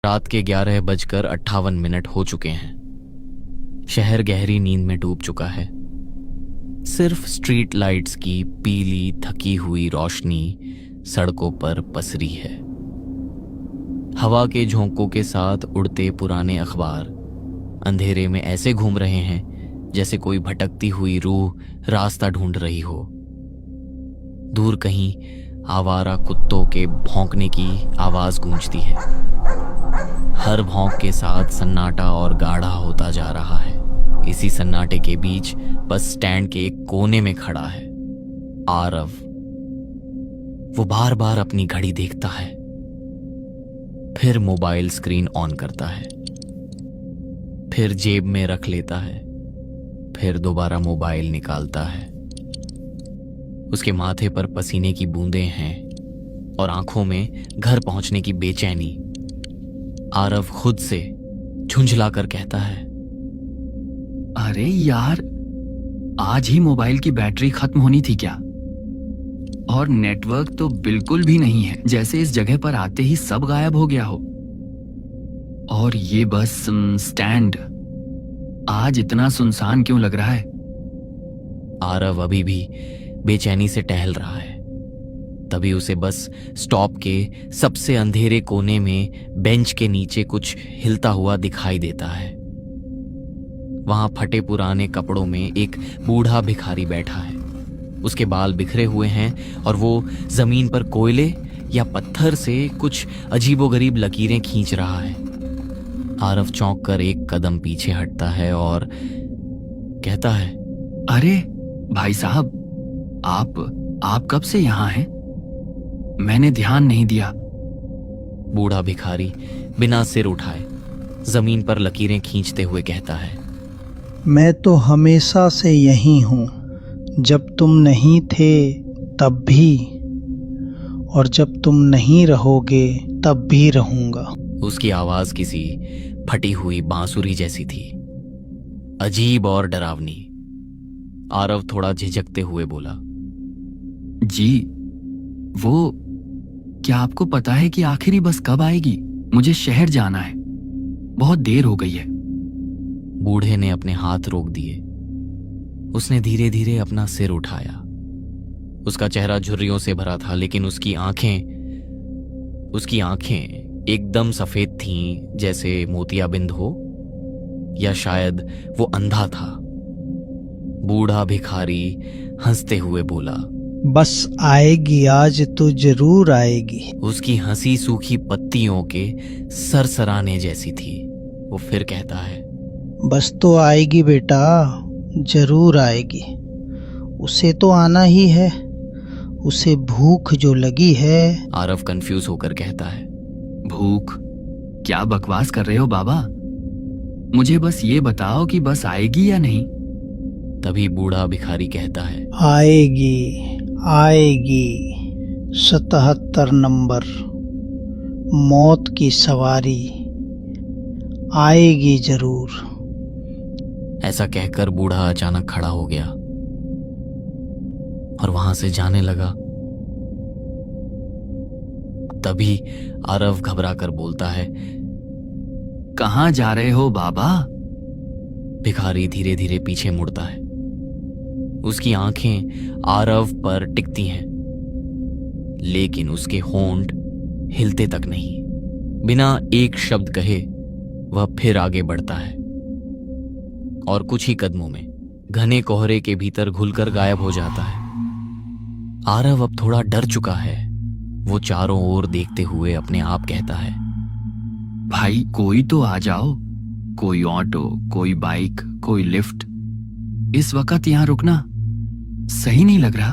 रात के 11:58 हो चुके हैं। शहर गहरी नींद में डूब चुका है। सिर्फ स्ट्रीट लाइट्स की पीली थकी हुई रोशनी सड़कों पर पसरी है। हवा के झोंकों के साथ उड़ते पुराने अखबार अंधेरे में ऐसे घूम रहे हैं जैसे कोई भटकती हुई रूह रास्ता ढूंढ रही हो। दूर कहीं आवारा कुत्तों के भौंकने की आवाज गूंजती है। हर भौंक के साथ सन्नाटा और गाढ़ा होता जा रहा है। इसी सन्नाटे के बीच बस स्टैंड के एक कोने में खड़ा है आरव। वो बार बार अपनी घड़ी देखता है, फिर मोबाइल स्क्रीन ऑन करता है, फिर जेब में रख लेता है, फिर दोबारा मोबाइल निकालता है। उसके माथे पर पसीने की बूंदें हैं और आंखों में घर पहुंचने की बेचैनी। आरव खुद से झुंझलाकर कहता है, अरे यार, आज ही मोबाइल की बैटरी खत्म होनी थी क्या? और नेटवर्क तो बिल्कुल भी नहीं है, जैसे इस जगह पर आते ही सब गायब हो गया हो। और ये बस स्टैंड आज इतना सुनसान क्यों लग रहा है? आरव अभी भी बेचैनी से टहल रहा है। तभी उसे बस स्टॉप के सबसे अंधेरे कोने में बेंच के नीचे कुछ हिलता हुआ दिखाई देता है। वहां फटे पुराने कपड़ों में एक बूढ़ा भिखारी बैठा है। उसके बाल बिखरे हुए हैं और वो जमीन पर कोयले या पत्थर से कुछ अजीबोगरीब लकीरें खींच रहा है। आरव चौंक कर एक कदम पीछे हटता है और कहता है, अरे भाई साहब, आप कब से यहाँ हैं? मैंने ध्यान नहीं दिया। बूढ़ा भिखारी बिना सिर उठाए जमीन पर लकीरें खींचते हुए कहता है, मैं तो हमेशा से यही हूँ, जब तुम नहीं थे तब भी, और जब तुम नहीं रहोगे तब भी रहूंगा। उसकी आवाज किसी फटी हुई बांसुरी जैसी थी, अजीब और डरावनी। आरव थोड़ा झिझकते हुए बोला, जी, वो क्या आपको पता है कि आखिरी बस कब आएगी? मुझे शहर जाना है, बहुत देर हो गई है। बूढ़े ने अपने हाथ रोक दिए। उसने धीरे धीरे अपना सिर उठाया। उसका चेहरा झुर्रियों से भरा था, लेकिन उसकी आंखें एकदम सफेद थीं, जैसे मोतियाबिंद हो, या शायद वो अंधा था। बूढ़ा भिखारी हंसते हुए बोला, बस आएगी, आज तो जरूर आएगी। उसकी हंसी सूखी पत्तियों के सरसराने जैसी थी। वो फिर कहता है, बस तो आएगी बेटा, जरूर आएगी। उसे तो आना ही है, उसे भूख जो लगी है। आरव कंफ्यूज होकर कहता है, भूख? क्या बकवास कर रहे हो बाबा? मुझे बस ये बताओ कि बस आएगी या नहीं। तभी बूढ़ा भिखारी कहता है, आएगी आएगी, 77 नंबर, मौत की सवारी, आएगी जरूर। ऐसा कहकर बूढ़ा अचानक खड़ा हो गया और वहां से जाने लगा। तभी आरव घबरा कर बोलता है, कहाँ जा रहे हो बाबा? भिखारी धीरे धीरे पीछे मुड़ता है। उसकी आंखें आरव पर टिकती हैं, लेकिन उसके होंठ हिलते तक नहीं। बिना एक शब्द कहे वह फिर आगे बढ़ता है और कुछ ही कदमों में घने कोहरे के भीतर घुलकर गायब हो जाता है। आरव अब थोड़ा डर चुका है। वो चारों ओर देखते हुए अपने आप कहता है, भाई कोई तो आ जाओ, कोई ऑटो, कोई बाइक, कोई लिफ्ट। इस वक्त यहाँ रुकना सही नहीं लग रहा।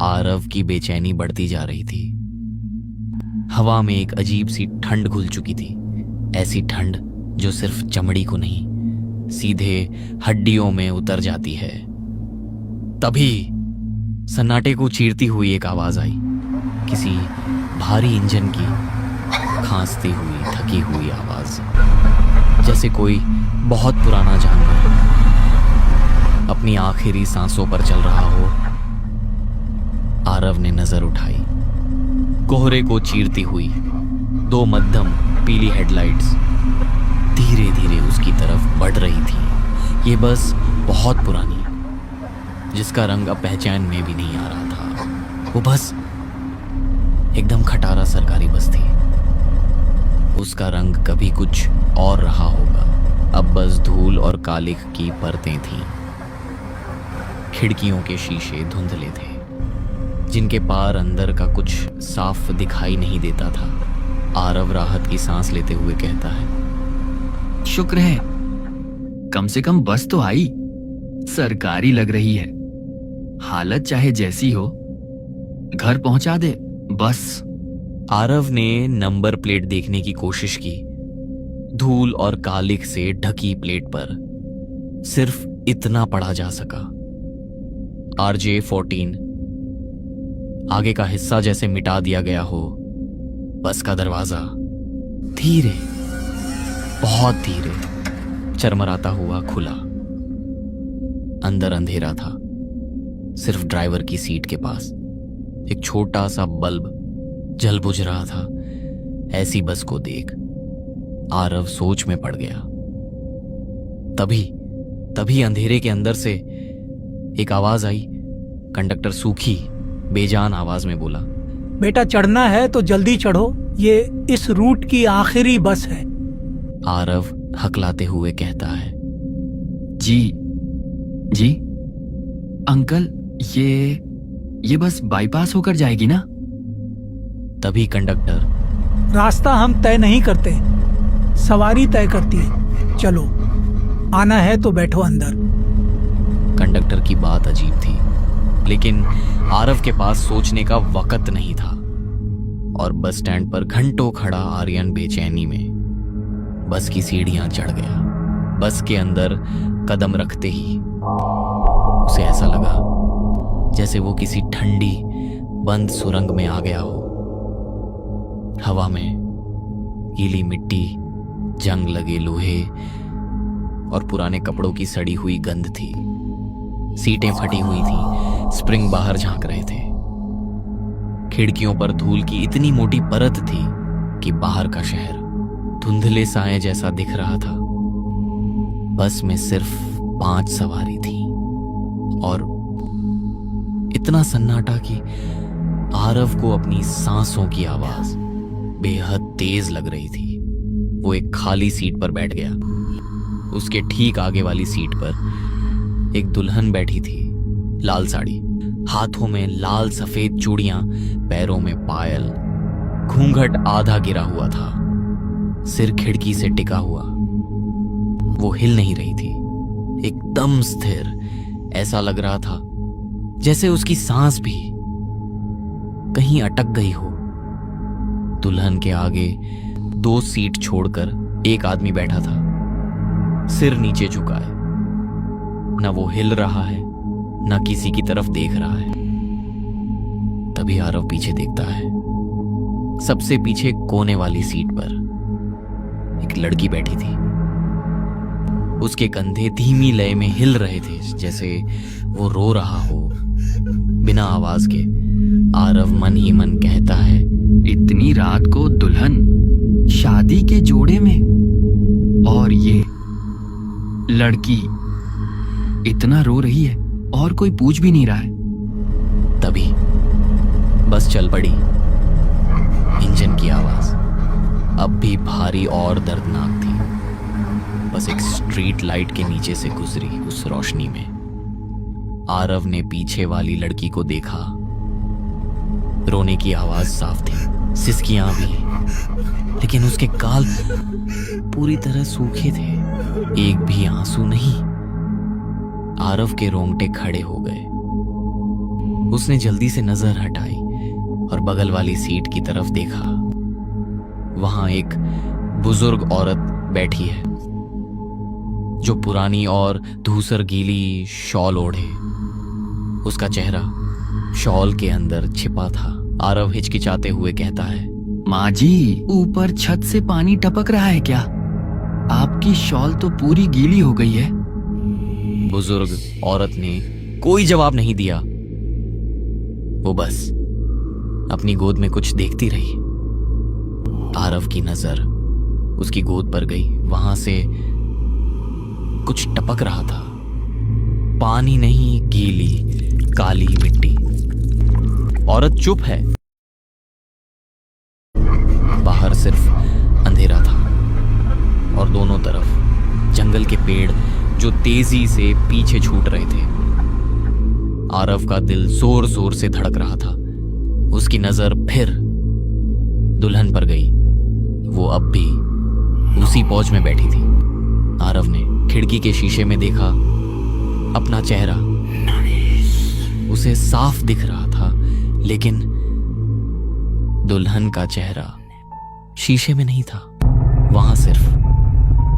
आरव की बेचैनी बढ़ती जा रही थी। हवा में एक अजीब सी ठंड घुल चुकी थी, ऐसी ठंड जो सिर्फ चमड़ी को नहीं, सीधे हड्डियों में उतर जाती है। तभी सन्नाटे को चीरती हुई एक आवाज आई, किसी भारी इंजन की खांसती हुई थकी हुई आवाज, जैसे कोई बहुत पुराना जानवर अपनी आखिरी सांसों पर चल रहा हो। आरव ने नजर उठाई। कोहरे को चीरती हुई 2 मध्यम पीली हेडलाइट्स धीरे धीरे उसकी तरफ बढ़ रही थी। ये बस बहुत पुरानी, जिसका रंग अब पहचान में भी नहीं आ रहा था। वो बस एकदम खटारा सरकारी बस थी। उसका रंग कभी कुछ और रहा होगा, अब बस धूल और कालिख की परतें थीं। खिड़कियों के शीशे धुंधले थे, जिनके पार अंदर का कुछ साफ दिखाई नहीं देता था। आरव राहत की सांस लेते हुए कहता है, शुक्र है, कम से कम बस तो आई। सरकारी लग रही है। हालत चाहे जैसी हो, घर पहुंचा दे बस। आरव ने नंबर प्लेट देखने की कोशिश की। धूल और कालिख से ढकी प्लेट पर सिर्फ इतना पढ़ा जा सका, RJ14। आगे का हिस्सा जैसे मिटा दिया गया हो। बस का दरवाजा धीरे, बहुत धीरे चरमराता हुआ खुला। अंदर अंधेरा था। सिर्फ ड्राइवर की सीट के पास एक छोटा सा बल्ब जल बुझ रहा था। ऐसी बस को देख आरव सोच में पड़ गया। तभी अंधेरे के अंदर से एक आवाज आई। कंडक्टर सूखी बेजान आवाज में बोला, बेटा चढ़ना है तो जल्दी चढ़ो, ये इस रूट की आखिरी बस है। आरव हकलाते हुए कहता है, जी अंकल, ये बस बाईपास होकर जाएगी ना? तभी कंडक्टर, रास्ता हम तय नहीं करते, सवारी तय करती है। चलो, आना है तो बैठो अंदर। कंडक्टर की बात अजीब थी, लेकिन आरव के पास सोचने का वक्त नहीं था। और बस स्टैंड पर घंटों खड़ा आर्यन बेचैनी में बस की सीढ़ियां चढ़ गया। बस के अंदर कदम रखते ही उसे ऐसा लगा जैसे वो किसी ठंडी बंद सुरंग में आ गया हो। हवा में गीली मिट्टी, जंग लगे लोहे और पुराने कपड़ों की सड़ी हुई गंध थी। सीटें फटी हुई थीं, स्प्रिंग बाहर झांक रहे थे। खिड़कियों पर धूल की इतनी मोटी परत थी कि बाहर का शहर धुंधले साए जैसा दिख रहा था। बस में सिर्फ 5 सवारी थी और इतना सन्नाटा कि आरव को अपनी सांसों की आवाज बेहद तेज लग रही थी। वो एक खाली सीट पर बैठ गया। उसके ठीक आगे वाली सीट पर एक दुल्हन बैठी थी, लाल साड़ी, हाथों में लाल सफेद चूड़ियां, पैरों में पायल, घूंघट आधा गिरा हुआ था, सिर खिड़की से टिका हुआ। वो हिल नहीं रही थी, एकदम स्थिर। ऐसा लग रहा था जैसे उसकी सांस भी कहीं अटक गई हो। दुल्हन के आगे 2 सीट छोड़कर एक आदमी बैठा था, सिर नीचे झुकाए। न वो हिल रहा है, न किसी की तरफ देख रहा है। तभी आरव पीछे देखता है। सबसे पीछे कोने वाली सीट पर एक लड़की बैठी थी। उसके कंधे धीमी लय में हिल रहे थे, जैसे वो रो रहा हो, बिना आवाज के। आरव मन ही मन कहता है, इतनी रात को दुल्हन शादी के जोड़े में, और ये लड़की इतना रो रही है और कोई पूछ भी नहीं रहा है। तभी बस चल पड़ी। इंजन की आवाज अब भी भारी और दर्दनाक थी। बस एक स्ट्रीट लाइट के नीचे से गुजरी। उस रोशनी में आरव ने पीछे वाली लड़की को देखा। रोने की आवाज साफ थी, सिसकियां भी, लेकिन उसके गाल पूरी तरह सूखे थे, एक भी आंसू नहीं। आरव के रोंगटे खड़े हो गए। उसने जल्दी से नजर हटाई और बगल वाली सीट की तरफ देखा। वहां एक बुजुर्ग औरत बैठी है, जो पुरानी और धूसर गीली शॉल ओढ़े। उसका चेहरा शॉल के अंदर छिपा था। आरव हिचकिचाते हुए कहता है, माँ जी, ऊपर छत से पानी टपक रहा है क्या? आपकी शॉल तो पूरी गीली हो गई है। बुजुर्ग औरत ने कोई जवाब नहीं दिया। वो बस अपनी गोद में कुछ देखती रही। आरव की नजर उसकी गोद पर गई। वहां से कुछ टपक रहा था, पानी नहीं, गीली काली मिट्टी। औरत चुप है। बाहर सिर्फ अंधेरा था और दोनों तरफ जंगल के पेड़ जो तेजी से पीछे छूट रहे थे। आरव का दिल जोर जोर से धड़क रहा था। उसकी नजर फिर दुल्हन पर गई। वो अब भी उसी पौज में बैठी थी। आरव ने खिड़की के शीशे में देखा अपना चेहरा। उसे साफ दिख रहा था, लेकिन दुल्हन का चेहरा शीशे में नहीं था। वहां सिर्फ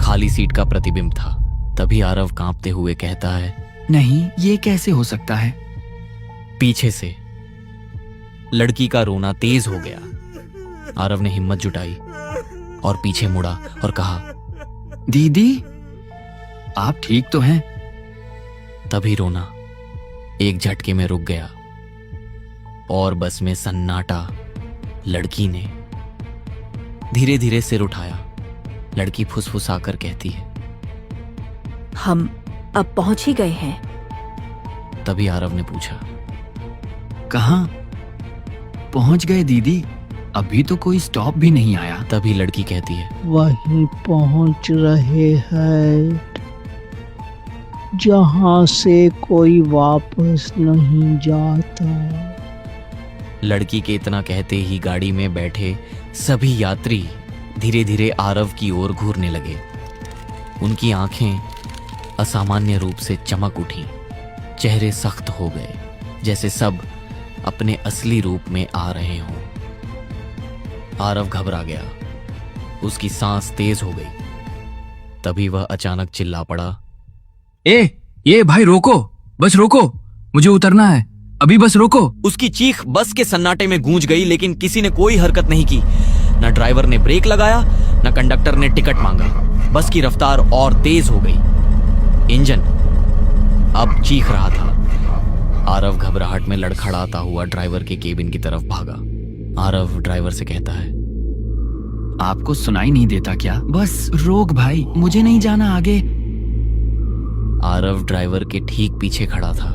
खाली सीट का प्रतिबिंब था। तभी आरव कांपते हुए कहता है, नहीं, ये कैसे हो सकता है? पीछे से लड़की का रोना तेज हो गया। आरव ने हिम्मत जुटाई और पीछे मुड़ा और कहा, दीदी, आप ठीक तो हैं? तभी रोना एक झटके में रुक गया और बस में सन्नाटा। लड़की ने धीरे धीरे सिर उठाया। लड़की फुसफुसाकर कहती है, हम अब पहुंच ही गए हैं। तभी आरव ने पूछा, कहाँ पहुंच गए दीदी? अभी तो कोई स्टॉप भी नहीं आया। तभी लड़की कहती है, वहीं पहुंच रहे हैं जहां से कोई वापस नहीं जाता। लड़की के इतना कहते ही गाड़ी में बैठे सभी यात्री धीरे धीरे आरव की ओर घूरने लगे। उनकी आंखें असामान्य रूप से चमक उठी। चेहरे सख्त हो गए, जैसे सब अपने असली रूप में आ रहे हों। आरव घबरा गया। उसकी सांस तेज हो गई। तभी वह अचानक चिल्ला पड़ा, ये भाई रोको, बस रोको, मुझे उतरना है, अभी बस रोको। उसकी चीख बस के सन्नाटे में गूंज गई, लेकिन किसी ने कोई हरकत नहीं की। न ड्राइवर ने ब्रेक लगाया, न कंडक्टर ने टिकट मांगा। बस की रफ्तार और तेज हो गई। इंजन अब चीख रहा था। आरव घबराहट में लड़खड़ाता हुआ ड्राइवर के केबिन की तरफ भागा। आरव ड्राइवर से कहता है, आपको सुनाई नहीं देता क्या? बस रोक भाई, मुझे नहीं जाना आगे। आरव ड्राइवर के ठीक पीछे खड़ा था।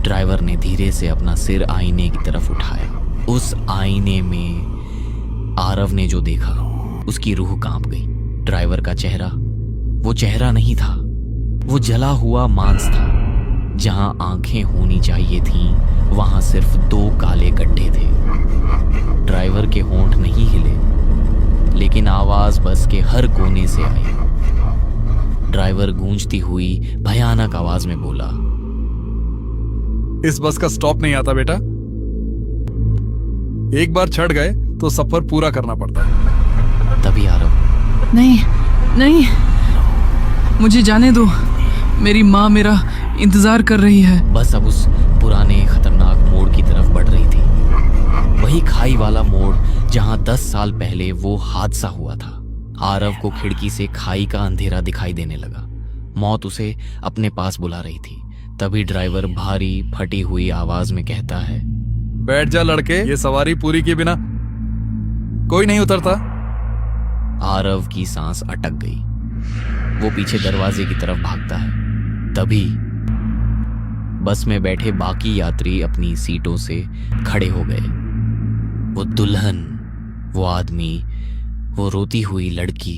ड्राइवर ने धीरे से अपना सिर आईने की तरफ उठाया। उस आईने में आरव ने जो देखा, उसकी रूह कांप गई। ड्राइवर का चेहरा वो चेहरा नहीं था, वो जला हुआ मांस था। जहां आंखें होनी चाहिए थीं, वहां सिर्फ 2 काले गड्ढे थे। ड्राइवर के होंठ नहीं हिले, लेकिन आवाज बस के हर कोने से आई। ड्राइवर गूंजती हुई भयानक आवाज में बोला, इस बस का स्टॉप नहीं आता बेटा। एक बार चढ़ गए तो सफर पूरा करना पड़ता है। तभी आरव, नहीं, मुझे जाने दो, मेरी माँ मेरा इंतजार कर रही है। बस अब उस पुराने खतरनाक मोड़ की तरफ बढ़ रही थी। वही खाई वाला मोड़ जहां 10 साल पहले वो हादसा हुआ था। आरव को खिड़की से खाई का अंधेरा दिखाई देने लगा। मौत उसे अपने पास बुला रही थी। तभी ड्राइवर भारी फटी हुई आवाज में कहता है, बैठ जा लड़के, ये सवारी पूरी किए बिना कोई नहीं उतरता। आरव की सांस अटक गई। वो पीछे दरवाजे की तरफ भागता है। तभी बस में बैठे बाकी यात्री अपनी सीटों से खड़े हो गए। वो दुल्हन, वो आदमी, वो रोती हुई लड़की,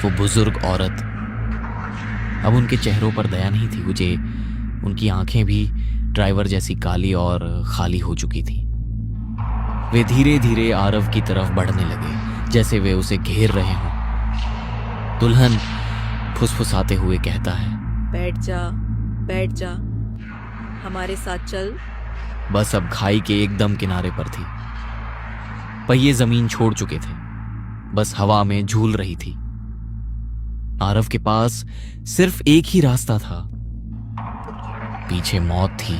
वो बुजुर्ग औरत। अब उनके चेहरों पर दया नहीं थी। मुझे उनकी आंखें भी ड्राइवर जैसी काली और खाली हो चुकी थी। वे धीरे धीरे आरव की तरफ बढ़ने लगे, जैसे वे उसे घेर रहे हों। दुल्हन फुसफुसाते हुए कहता है, बैठ जा, हमारे साथ चल। बस अब खाई के एकदम किनारे पर थी। पहिए जमीन छोड़ चुके थे। बस हवा में झूल रही थी। आरव के पास सिर्फ एक ही रास्ता था। पीछे मौत थी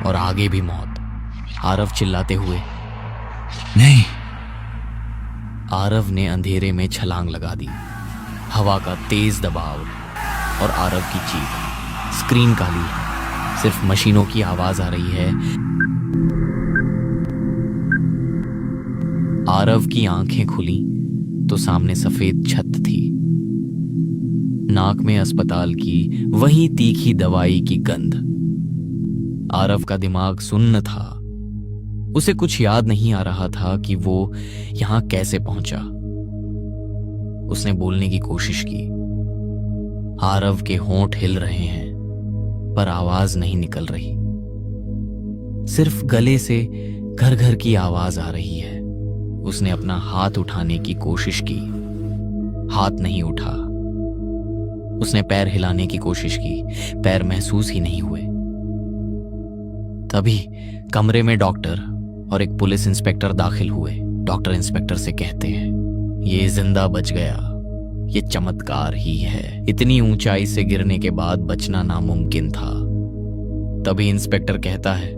और आगे भी मौत। आरव चिल्लाते हुए, नहीं। आरव ने अंधेरे में छलांग लगा दी। हवा का तेज दबाव और आरव की चीख। स्क्रीन काली है, सिर्फ मशीनों की आवाज आ रही है। आरव की आंखें खुली तो सामने सफेद छत थी। नाक में अस्पताल की वही तीखी दवाई की गंध। आरव का दिमाग सुन्न था। उसे कुछ याद नहीं आ रहा था कि वो यहां कैसे पहुंचा। उसने बोलने की कोशिश की। आरव के होंठ हिल रहे हैं पर आवाज नहीं निकल रही। सिर्फ गले से घर घर की आवाज आ रही है। उसने अपना हाथ उठाने की कोशिश की, हाथ नहीं उठा। उसने पैर हिलाने की कोशिश की, पैर महसूस ही नहीं हुए। तभी कमरे में डॉक्टर और एक पुलिस इंस्पेक्टर दाखिल हुए। डॉक्टर इंस्पेक्टर से कहते हैं, ये जिंदा बच गया, ये चमत्कार ही है। इतनी ऊंचाई से गिरने के बाद बचना नामुमकिन था। तभी इंस्पेक्टर कहता है,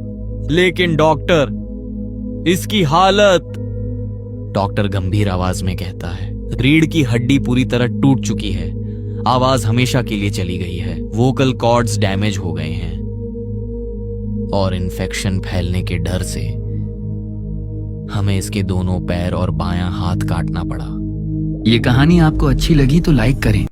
लेकिन डॉक्टर, इसकी हालत। डॉक्टर गंभीर आवाज में कहता है, रीढ़ की हड्डी पूरी तरह टूट चुकी है, आवाज हमेशा के लिए चली गई है, वोकल कॉर्ड्स डैमेज हो गए हैं और इन्फेक्शन फैलने के डर से हमें इसके दोनों पैर और बायां हाथ काटना पड़ा। ये कहानी आपको अच्छी लगी तो लाइक करें